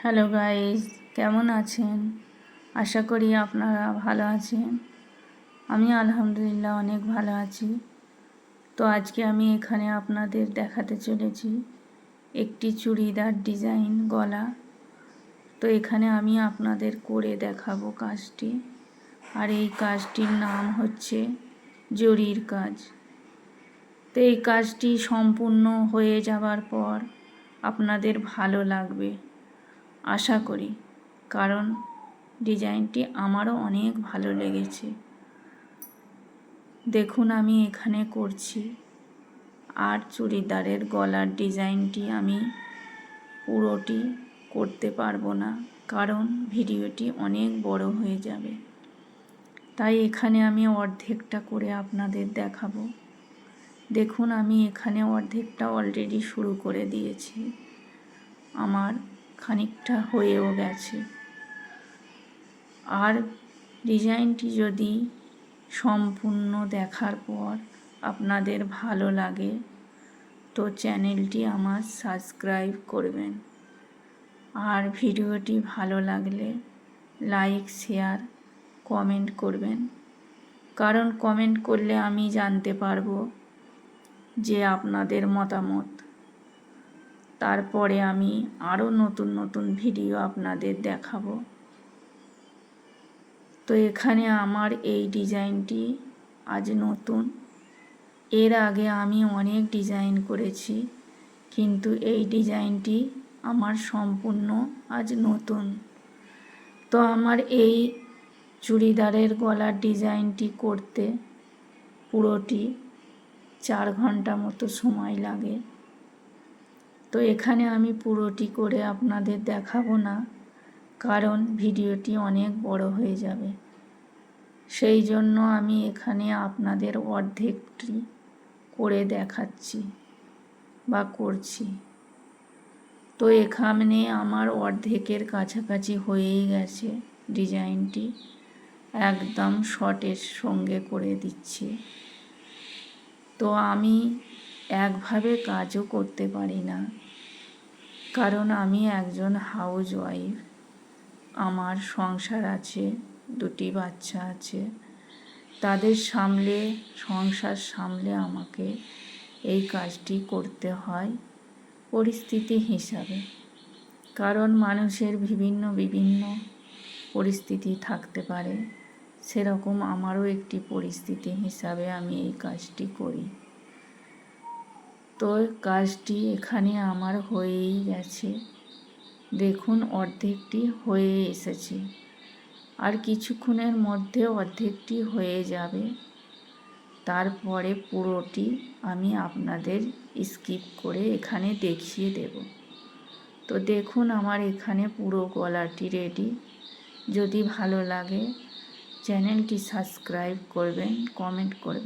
Hello guys, কেমন আছেন? আশা করি আপনারা ভালো আছেন। আমি আলহামদুলিল্লাহ অনেক ভালো আছি। তো আজকে আমি এখানে আপনাদের দেখাতে চলেছি একটি চুড়িদার ডিজাইন গলা। তো এখানে আমি আপনাদের করে দেখাবো কাজটি। আর এই কাজটির নাম হচ্ছে জরির কাজ। তো এই কাজটি সম্পূর্ণ হয়ে যাবার পর আপনাদের ভালো লাগবে আশা করি, কারণ ডিজাইনটি আমারও অনেক ভালো লেগেছে। দেখুন আমি এখানে করছি। আর চুড়িদারের গলার ডিজাইনটি আমি পুরোটি করতে পারবো না, কারণ ভিডিওটি অনেক বড় হয়ে যাবে। তাই এখানে আমি অর্ধেকটা করে আপনাদের দেখাবো। দেখুন আমি এখানে অর্ধেকটা অলরেডি শুরু করে দিয়েছি, আমার খানিকটা হয়েও গেছে। আর ডিজাইনটি যদি সম্পূর্ণ দেখার পর আপনাদের ভালো লাগে তো চ্যানেলটি আমার সাবস্ক্রাইব করবেন। আর ভিডিওটি ভালো লাগলে লাইক, শেয়ার, কমেন্ট করবেন, কারণ কমেন্ট করলে আমি জানতে পারবো যে আপনাদের মতামত। তারপরে আমি আরও নতুন নতুন ভিডিও আপনাদের দেখাবো। তো এখানে আমার এই ডিজাইনটি আজ নতুন। এর আগে আমি অনেক ডিজাইন করেছি, কিন্তু এই ডিজাইনটি আমার সম্পূর্ণ আজ নতুন। তো আমার এই চুড়িদারের গলার ডিজাইনটি করতে পুরোটি 4 ঘন্টা মতো সময় লাগে। তো এখানে আমি পুরোটি করে আপনাদের দেখাবো না, কারণ ভিডিওটি অনেক বড় হয়ে যাবে। সেই জন্য আমি এখানে আপনাদের অর্ধেকটি করে দেখাচ্ছি বা করছি। তো এখানে আমার অর্ধেকের কাছাকাছি হয়েই গেছে। ডিজাইনটি একদম শর্টের সঙ্গে করে দিচ্ছি। তো আমি একভাবে কাজও করতে পারি না, কারণ আমি একজন হাউসওয়াইফ। আমার সংসার আছে, 2টি বাচ্চা আছে। তাদের সামলে, সংসার সামলে আমাকে এই কাজটি করতে হয় পরিস্থিতি হিসাবে, কারণ মানুষের বিভিন্ন পরিস্থিতি থাকতে পারে। সেরকম আমারও একটি পরিস্থিতি হিসাবে আমি এই কাজটি করি। তো কাজটি এখানে আমার হয়েই গেছে। দেখুন অর্ধেকটি হয়ে এসেছে, আর কিছুক্ষণের মধ্যে অর্ধেকটি হয়ে যাবে। তারপরে পুরোটি আমি আপনাদের স্কিপ করে এখানে দেখিয়ে দেব। তো দেখুন আমার এখানে পুরো গলাটি রেডি। যদি ভালো লাগে চ্যানেলটি সাবস্ক্রাইব করবেন, কমেন্ট করবেন।